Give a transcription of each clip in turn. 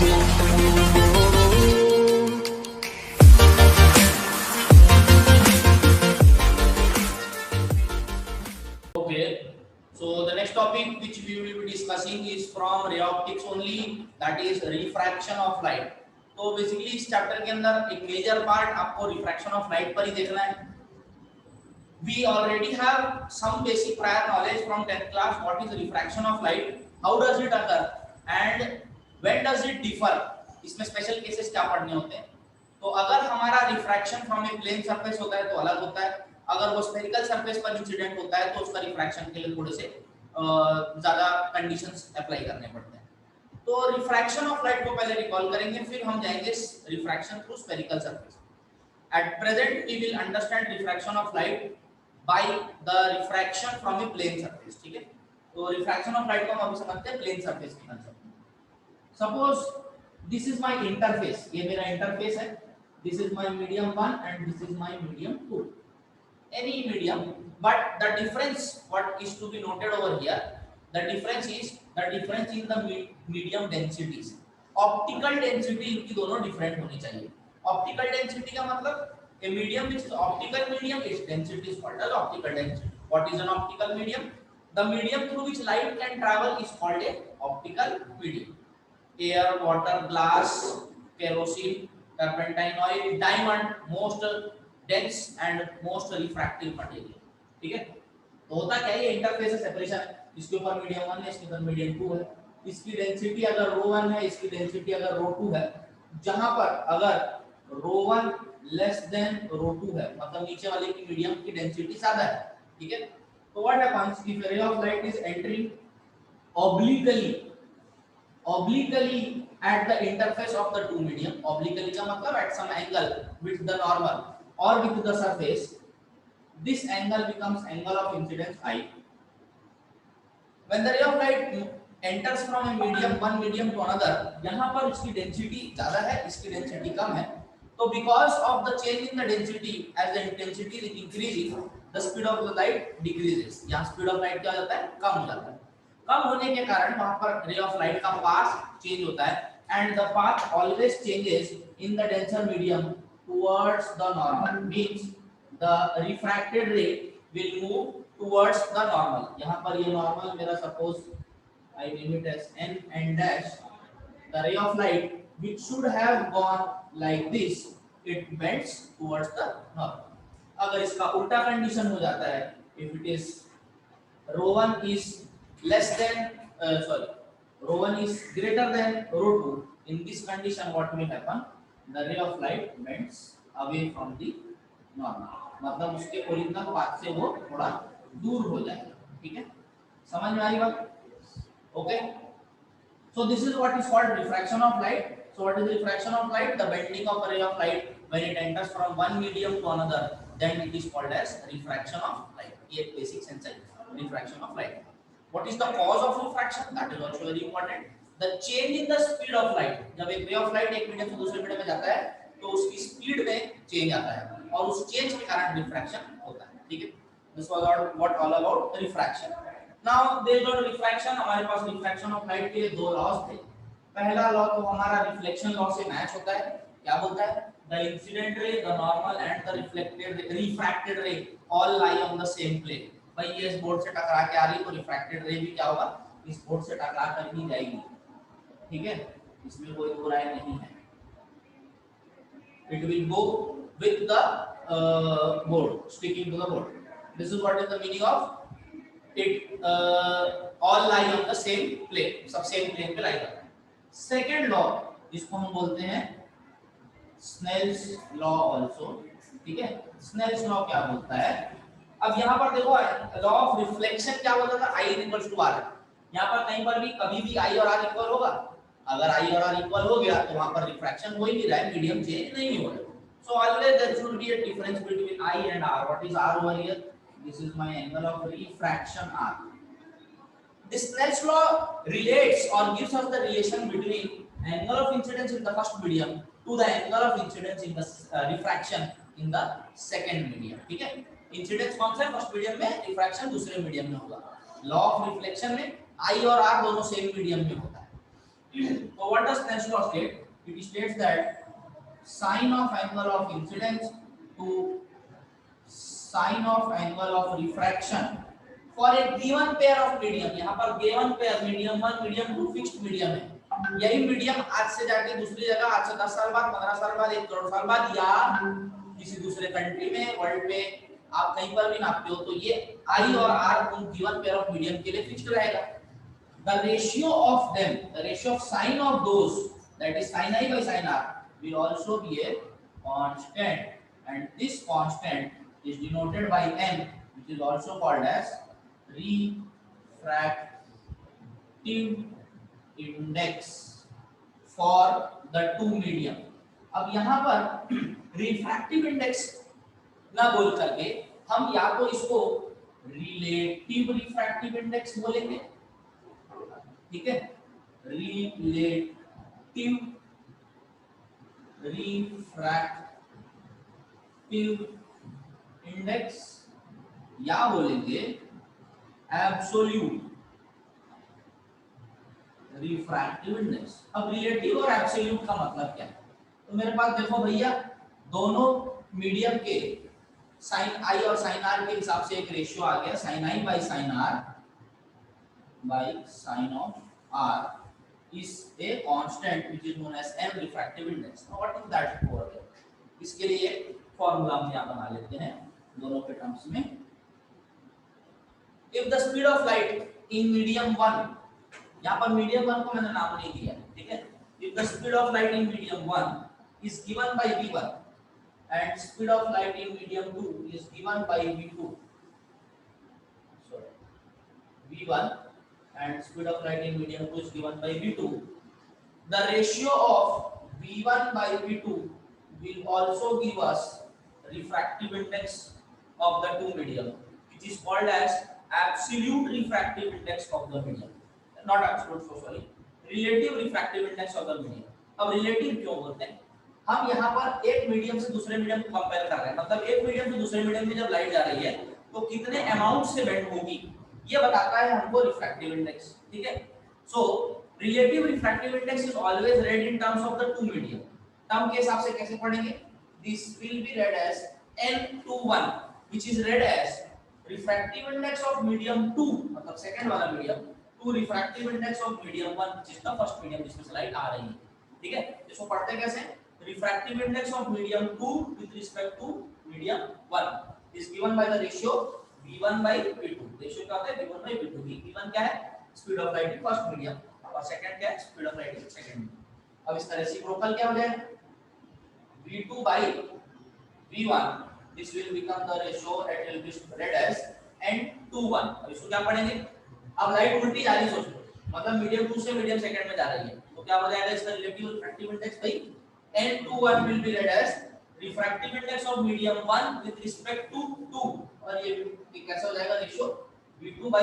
Okay, so the next topic which we will be discussing is from ray optics only, that is refraction of light. तो basically इस chapter के अंदर एक major part आपको refraction of light पर ही देखना है. We already have some basic prior knowledge from 10th class what is refraction of light, how does it occur and when does it differ. इसमें special cases क्या पढ़ने होते हैं. तो अगर हमारा refraction from a plane surface होता है तो अलग होता है, अगर वो स्फेरिकल सरफेस पर इंसिडेंट होता है तो उसका रिफ्रैक्शन के लिए थोड़े से ज्यादा कंडीशंस अप्लाई करने पड़ते हैं. तो रिफ्रैक्शन ऑफ लाइट को पहले रिकॉल करेंगे, फिर हम जाएंगे refraction through spherical surface. At present we will understand refraction of light by the refraction from a plane surface. ठीक है, तो रिफ्रैक्शन ऑफ लाइट को हम अभी समझते हैं प्लेन सरफेस के कंसेप्ट में. Suppose this is my interface, ये मेरा इंटरफेस है. This is my medium 1 and this is my medium 2. any medium, but the difference what is to be noted over here, the difference in the medium densities. Optical density इनकी दोनों different होनी चाहिए. Optical density का मतलब a medium which is optical medium, its density is called as optical density. What is an optical medium? The medium through which light can travel is called a optical medium. Air, water, glass, kerosene, turpentine oil, diamond, most dense and most refractive material. ठीक है, तो होता क्या है, ये interface है, separation है. इसके ऊपर मीडियम 1 है, इसके ऊपर मीडियम 2 है. इसकी डेंसिटी अगर ρ1 है, इसकी डेंसिटी अगर ρ2 है. जहां पर अगर ρ1 लेस देन ρ2 है, मतलब नीचे वाले की मीडियम की डेंसिटी ज्यादा है. ठीक है, तो what happens if ray of light is entering obliquely at the interface of the two medium. Obliquely का मतलब at some angle with the normal or with the surface, this angle becomes angle of incidence I. When the ray of light enters from a medium, one medium to another, यहाँ पर इसकी density ज़्यादा है, इसकी density कम है. तो because of the change in the density, as the intensity is increasing, the speed of the light decreases. यहाँ speed of light क्या हो जाता है, कम हो जाता है. कम होने के कारण वहाँ पर ray of light का path change होता है, and the path always changes in the denser medium towards the normal. Means the refracted ray will move towards the normal. यहाँ पर ये normal मेरा suppose I name it as n and dash. The ray of light which should have gone like this, it bends towards the normal. अगर इसका उल्टा condition हो जाता है, if it is ρ1 is less than ρ1 is greater than ρ2, in this condition what will happen, the ray of light bends away from the normal. मतलब उसके original path से वो थोड़ा दूर हो जाएगा. ठीक है, समझ में आई बात? Okay, so this is what is called refraction of light. So what is refraction of light? The bending of a ray of light when it enters from one medium to another, then it is called as refraction of light. ये basic sense है refraction of light. What is the cause of refraction? That is also very important. The change in the speed of light. जब एक ray of light एक medium से दूसरे medium में जाता है तो उसकी स्पीड में चेंज आता है और उस चेंज के कारण रिफ्रैक्शन होता है. ठीक है, this was what all about refraction. Now based on refraction हमारे पास रिफ्रैक्शन ऑफ लाइट के दो लॉज थे. पहला लॉ तो हमारा रिफ्लेक्शन लॉ से मैच होता है. क्या बोलता है? The incident ray, the normal and the refracted ray all lie on the same plane. भाई ये इस बोर्ड से टकरा के आ रही तो रिफ्रैक्टेड रे भी क्या होगा, इस बोर्ड से टकरा कर ही जाएगी. ठीक है, इसमें कोई दो राय नहीं है. It will go with the board, sticking to the board. This is what is the meaning of it. All lie on the same plane, सब same plane पे lie करते हैं. Second law, इसको हम बोलते हैं Snell's law also. ठीक है, Snell's law क्या बोलता है? अब यहाँ पर देखो लॉ ऑफ रिफ्लेक्शन क्या बोलता था, I इक्वल्स टू R. यहाँ पर कहीं पर भी कभी भी I और R इक्वल होगा. अगर I और R इक्वल हो गया तो वहाँ पर रिफ्रैक्शन हो ही नहीं रहा है, मीडियम चेंज नहीं हो रहा है. So always there should be a difference between I and R. What is R over here? This is my angle of refraction R. This Snell's law relates or gives us the relation between angle of incidence in the first medium to the angle of incidence in the refraction in the second medium. ठीक है, incidence कौन सा है first medium में, refraction दूसरे medium में होगा. Law of reflection में आई और आर दोनों सेम मीडियम में होता है. So what does Snell's law state? It states that sine of angle of incidence to sine of angle of refraction for a given pair of medium, यहाँ पर given pair medium 1 medium 2 fixed medium है। यही medium आज से जाके दूसरी जगह, आज से 10 साल बाद, 15 साल बाद, 1 करोड़ साल बाद, या किसी दूसरे कंट्री में, वर्ल्ड में आप कहीं पर भी नापते हो, तो ये I और R उन गिवन पेयर ऑफ मीडियम के लिए फिक्स्ड रहेगा। The ratio of them, the ratio of sine of those, that is sin I by sin R, will also be a constant, and this constant is denoted by n, which is also called as refractive index for the two medium। अब यहाँ पर refractive index ना बोल करके हम या तो इसको रिलेटिव रिफ्रैक्टिव इंडेक्स बोलेंगे, ठीक है, रिलेटिव रिफ्रैक्टिव इंडेक्स, या बोलेंगे एब्सोल्यूट रिफ्रैक्टिव इंडेक्स। अब रिलेटिव और एब्सोल्यूट का मतलब क्या है? तो मेरे पास देखो भैया, दोनों मीडियम के साइन आई और साइन आर के हिसाब से एक रेशियो आ गया, sine i by sine r by sine of r is a constant which is known as M refractive index. Now what is that for? इसके लिए फार्मूला हम यहां बना लेते हैं दोनों के टर्म्स में। If the speed of light in medium 1, यहां पर मीडियम 1 को मैंने नाम नहीं दिया, ठीक है, if the speed of light in medium 1 is given by v1 and speed of light in medium 2 is given by v2, sorry, v1 and speed of light in medium 2 is given by v2, the ratio of v1 by v2 will also give us refractive index of the two medium, which is called as absolute refractive index of the medium, not absolute, so sorry, relative refractive index of the medium। अब relative क्यों बोलते हैं? हम यहाँ पर एक medium से दूसरे मीडियम को कंपेयर कर रहे हैं, मतलब एक मीडियम से दूसरे मीडियम में जब लाइट जा रही है तो कितने अमाउंट से बेंड होगी, ये बताता है हमको रिफ्रैक्टिव इंडेक्स, ठीक है। So relative refractive index is always read in terms of the two medium. Term के हिसाब से कैसे पढ़ेंगे? This will be read as n21 which is read as refractive index of medium 2, मतलब सेकंड वाला medium, to refractive index of medium 1 which is the first medium जिसमें से light आ रही है, ठीक है। इसको पढ़ते कैसे? refractive index of medium 2 with respect to medium 1 is given by the ratio v1 by v2। Ratio क्या होता है? v1 by v2। v1 क्या है? Speed of light in first medium, और सेकंड क्या है? Speed of light in second medium. अब इसका रेसिप्रोकल क्या हो जाए? v2 by v1, this will become the ratio that will be read as n21। अब इसको क्या पढ़ेंगे? अब लाइट उल्टी जा रही है, सोचो, मतलब मीडियम 2 से मीडियम सेकंड में जा रही है, तो क्या हो जाएगा इसका रिलेटिव रिफ्रैक्टिव इंडेक्स? भाई n21 will be read as refractive index of medium 1 with respect to 2, और ये कैसा हो जाएगा? रेशियो v2 by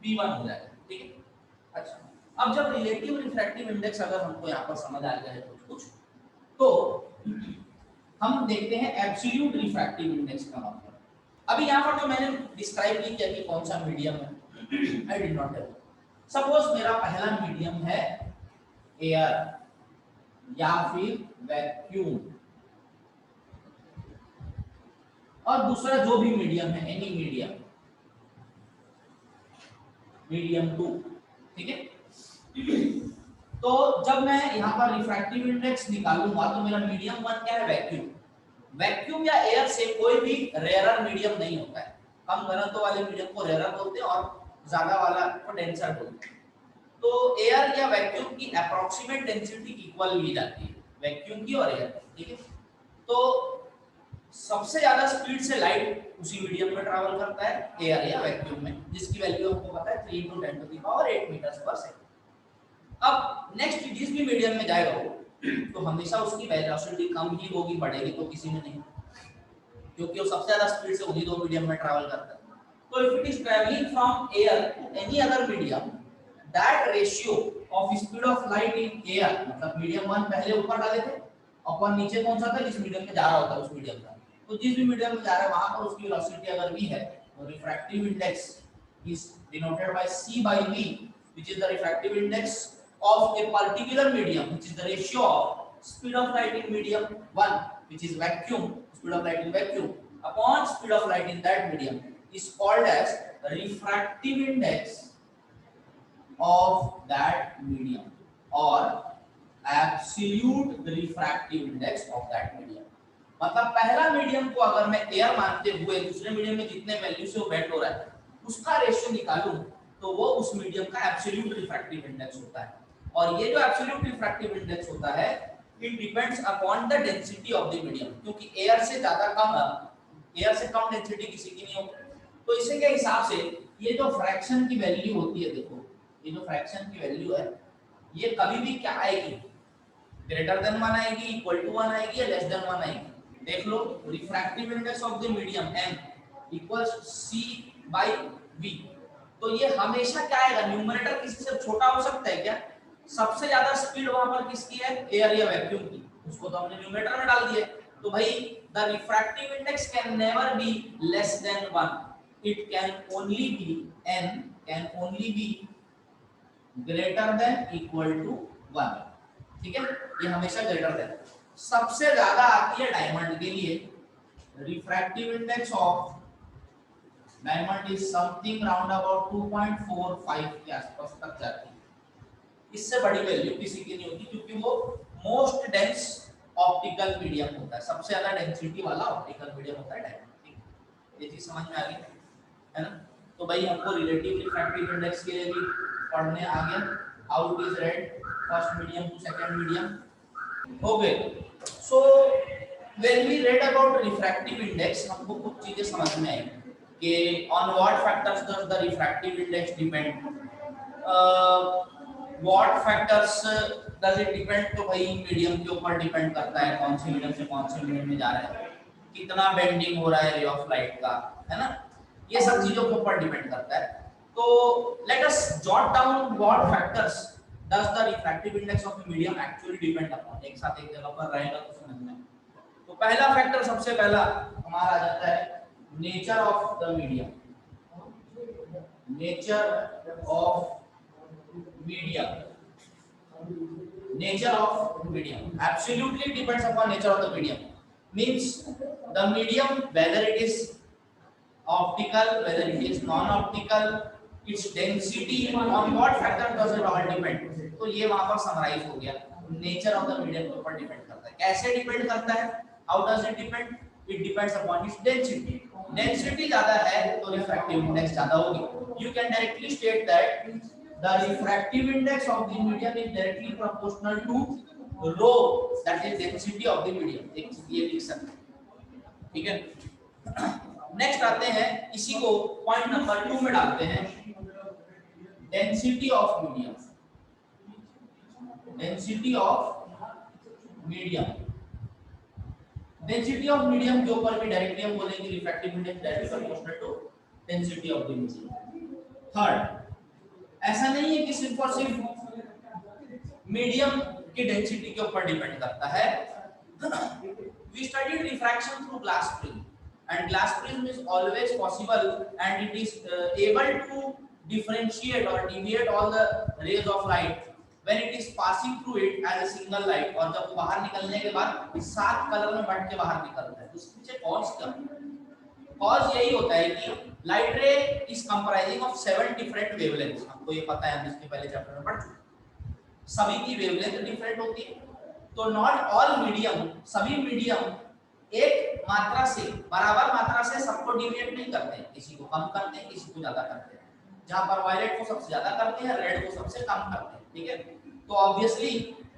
v1 हो जाएगा, ठीक है। अच्छा, अब जब रिलेटिव रिफ्रैक्टिव इंडेक्स अगर हमको यहाँ पर समझ आ गया है कुछ, तो हम देखते हैं एब्सोल्यूट रिफ्रैक्टिव इंडेक्स का मतलब। अभी यहाँ पर तो मैंने डिस्क्राइब नहीं किया कि कौन सा मीडियम है, I did not tell. Suppose मेरा पहला मीडियम है एयर या फिर वैक्यूम, और दूसरा जो भी मीडियम है, एनी मीडियम, मीडियम 2, ठीक है। तो जब मैं यहाँ पर रिफ्रैक्टिव इंडेक्स निकालूंगा तो मेरा मीडियम 1 क्या है? वैक्यूम। वैक्यूम या एयर से कोई भी रेयरर मीडियम नहीं होता है। कम घनत्व वाले मीडियम को रेयरर बोलते हैं और ज्यादा वाला को डेंसर बोलते हैं। तो एयर या वैक्यूम की अप्रोक्सीमेट डेंसिटी इक्वल ली जाती है, वैक्यूम की और एयर की, ठीक है। तो सबसे ज्यादा स्पीड से लाइट उसी मीडियम में ट्रैवल करता है, एयर या वैक्यूम में, जिसकी वैल्यू आपको पता है 3 × 10⁸ मीटर्स पर सेकंड। अब नेक्स्ट जिस भी मीडियम में जाएगा वो, तो हमेशा उसकी वेलोसिटी कम ही होगी, बढ़ेगी तो किसी में नहीं, क्योंकि वो सबसे ज्यादा स्पीड से उन्हीं दो मीडियम में ट्रैवल करता है। तो if it is travelling from air to any other medium, that ratio of speed of light in air, मतलब मीडियम 1 पहले ऊपर डाले थे, अपन नीचे कौन सा था? जिस मीडियम में जा रहा होता है उस मीडियम का। तो जिस भी मीडियम में जा रहा है वहां पर उसकी वेलोसिटी अगर v है, तो refractive index is denoted by c by v, which is the refractive index of a particular medium, which is the ratio of speed of light in medium 1, which is vacuum, speed of light in vacuum, upon speed of light in that medium, is called as refractive index of that medium or absolute refractive index of that medium. मतलब पहला medium को अगर मैं air मानते हुए दूसरे medium में जितने वैल्यू से वो बेट हो रहा है उसका रेशियो निकालूं तो वो उस मीडियम का एब्सोल्यूट रिफ्रैक्टिव इंडेक्स होता है। और ये जो एब्सोल्यूट रिफ्रैक्टिव इंडेक्स होता है it depends upon the density of the medium, क्योंकि एयर से कम डेंसिटी किसी की नहीं होती। तो इसी के हिसाब से ये जो फ्रैक्शन की वैल्यू होती है, देखो ये जो फ्रैक्शन की वैल्यू है ये कभी भी क्या आएगी, ग्रेटर देन 1 आएगी, इक्वल टू 1 आएगी या लेस देन 1 आएगी। देख लो refractive index of the medium m इक्वल्स c by v, तो ये हमेशा क्या आएगा, न्यूमरेटर किसी से छोटा हो सकता है क्या? सबसे ज्यादा स्पीड वहां पर किसकी है, एयर या वैक्यूम की, उसको तो हमने न्यूमरेटर में डाल दिया। तो भाई the refractive index can never be less than 1, it can only be greater than equal to 1, ठीक है, ये हमेशा ग्रेटर देन। सबसे ज्यादा आती है डायमंड के लिए, refractive index of diamond is something round about 2.45 के आसपास तक जाती है। इससे बड़ी वैल्यू किसी की नहीं होती क्योंकि वो मोस्ट डेंस ऑप्टिकल मीडियम होता है, सबसे ज्यादा डेंसिटी वाला ऑप्टिकल मीडियम होता है डायमंड। ये चीज समझ में आ गई है ना? तो भाई हमको रिलेटिव रिफ्रैक्टिव इंडेक्स के लिए भी पढ़ने आ गया, how it is read first medium to second medium. Okay, so when we read about refractive index हमको कुछ चीजें समझ में आई कि on what factors does the refractive index depend, what factors does it depend, तो भाई मीडियम के ऊपर डिपेंड करता है, कौन से मीडियम से कौन से मीडियम में जा रहा है, कितना बेंडिंग हो रहा है रे ऑफ लाइट का, है ना, ये सब चीजों के ऊपर डिपेंड करता है। तो let us jot down what factors does the refractive index of the medium actually depend upon, एक साथ एक जगह पर रहेगा तो समझ में। तो पहला फैक्टर सबसे पहला हमारा आ जाता है nature of the medium, nature of medium, nature of medium absolutely depends upon nature of the medium, means the medium whether it is optical whether it is non optical, its density, on what factor does it all depend। तो ये वहां पर summarise हो गया, nature of the medium के ऊपर depend करता है। कैसे डिपेंड करता है, how does it depend, it depends upon its density, density ज्यादा है तो रिफ्रैक्टिव इंडेक्स ज्यादा होगी। You can directly state that the refractive index of the medium is directly proportional to rho, that is density of the medium, एक ये लिख सकते हैं, ठीक है। नेक्स्ट आते हैं, इसी को पॉइंट नंबर 2 में डालते हैं, density of medium, density of medium, density of medium के ऊपर भी डायरेक्टली हम बोलेंगे refractive index directly proportional to density of the medium. Third, ऐसा नहीं है कि सिर्फ और सिर्फ मीडियम की डेंसिटी के ऊपर डिपेंड करता है। We studied refraction through glass prism, and glass prism is always possible and it is able to differentiate or deviate all the rays of light when it is passing through it as a single light, और जब बाहर निकलने के बाद 7 colour में बढ़ के बाहर निकलता है। उसके पीछे कॉज क्या है? कॉज यही होता है कि लाइट रे is comprising of 7 different wavelengths, हमको ये पता है, हम इसके पहले चैप्टर में पढ़ चुके। सभी की वेवलेंथ डिफरेंट होती है, तो नॉट ऑल मीडियम, सभी मीडियम एक मात्रा से, बराबर मात्रा से सबको डिविएट नहीं करते हैं, किसी को कम करते हैं, किसी को ज्यादा करते हैं। जहां पर वायलेट को सबसे ज्यादा करते हैं, रेड को सबसे कम करते हैं, ठीक है। तो ऑब्वियसली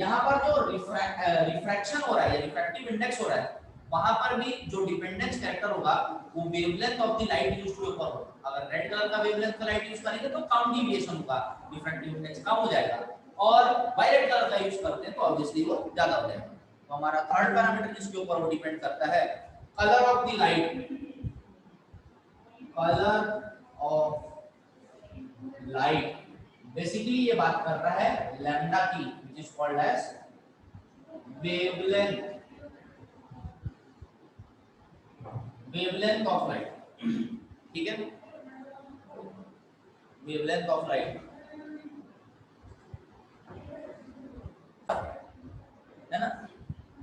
यहाँ पर जो रिफ्रैक्शन हो रहा है, रिफ्रैक्टिव इंडेक्स हो रहा है, वहां पर भी जो डिपेंडेंस फैक्टर होगा वो wavelength of the light used के ऊपर होगा। अगर रेड कलर का वेवलेंथ का लाइट यूज करेंगे तो कम डिविएशन होगा, रिफ्रैक्टिव इंडेक्स कम हो जाएगा, और वायलेट कलर का यूज करते हैं तो ऑब्वियसली वो ज्यादा हो जाएगा। तो हमारा थर्ड पैरामीटर जिसके ऊपर वो डिपेंड करता है, colour of the light, colour of light basically ये बात कर रहा है लैम्डा की, which is called as wavelength, wavelength of light, ठीक है, वेवलेंथ ऑफ लाइट। है ना।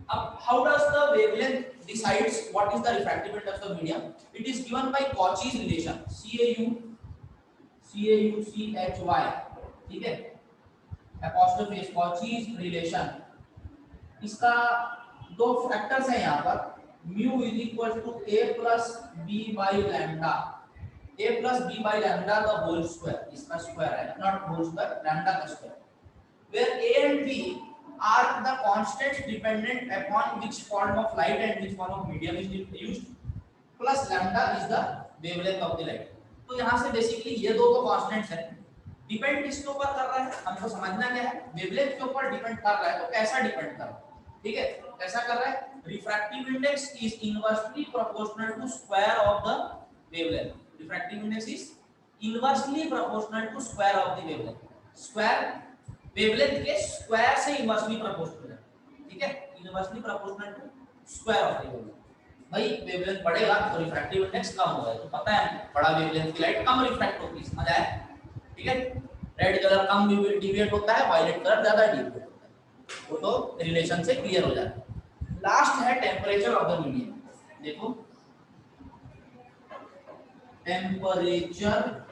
अब how does the wavelength decides what is the refractive index of medium? It is given by Cauchy's relation, CAUCHY, ठीक है, apostrophe Cauchy's relation। इसका दो factors हैं यहाँ पर, mu is equal to a plus b by lambda, a plus b by lambda the whole square, इसका square है, not whole square, lambda का square, where a and b are the constants dependent upon which form of light and which form of medium is used, plus lambda is the wavelength of the light। तो यहाँ से basically ये दो constants हैं, depend किसके ऊपर कर रहा है हमको समझना क्या है, वेवलेंथ के ऊपर डिपेंड कर रहा है। तो कैसा डिपेंड कर रहा है, ठीक है, कैसा कर रहा है, refractive index is inversely proportional to square of the wavelength, refractive index is inversely proportional to square of the wavelength, square wavelength के स्क्वायर से इनवर्सली प्रोपोर्शनल है, ठीक है, inversely proportional to square of the wavelength. भाई wavelength बढ़ेगा तो refractive index कम होगा, तो पता है बड़ा वेवलेंथ की लाइट कम रिफ्रैक्ट होती है, समझ आया, ठीक है। रेड कलर कम डिविएट होता है, वायलेट कलर ज्यादा डिविएट होता है, वो तो रिलेशन से क्लियर हो जाता है। लास्ट है टेम्परेचर ऑफ द मीडियम, देखो टेम्परेचर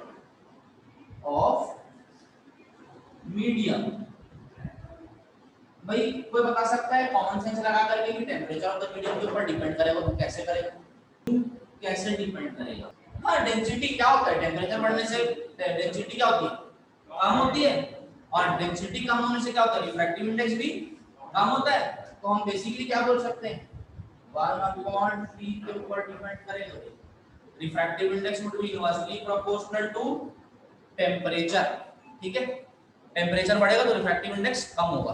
ऑफ मीडियम। भाई कोई बता सकता है कॉमन सेंस लगा करके कि टेम्परेचर ऑफ द मीडियम के ऊपर डिपेंड करेगा, तो कैसे करेगा, कैसे डिपेंड करेगा। हाँ, डेंसिटी क्या होता है, टेम्परेचर बढ़ने से डेंसिटी क्या होती है, कम होती है, और डेंसिटी कम होने से क्या होता है, रिफ्रैक्टिव इंडेक्स भी कम होता है। तो हम बेसिकली क्या बोल सकते हैं, 1/T के ऊपर डिपेंड करेगा, refractive index would be inversely proportional to temperature, ठीक है, टेम्परेचर बढ़ेगा तो रिफ्रैक्टिव इंडेक्स कम होगा।